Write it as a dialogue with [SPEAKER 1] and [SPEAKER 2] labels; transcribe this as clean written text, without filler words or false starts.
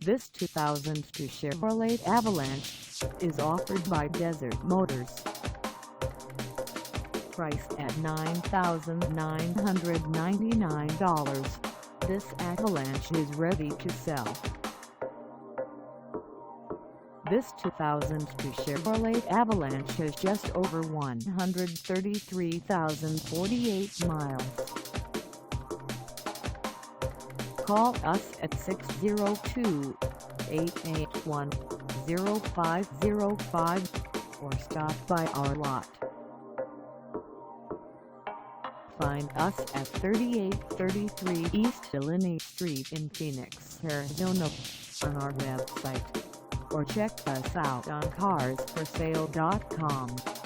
[SPEAKER 1] This 2002 Chevrolet Avalanche is offered by Desert Motors. Priced at $9,999, this Avalanche is ready to sell. This 2002 Chevrolet Avalanche has just over 133,048 miles. Call us at 602-881-0505 or stop by our lot. Find us at 3833 East Illini Street in Phoenix, Arizona on our website, or check us out on carsforsale.com.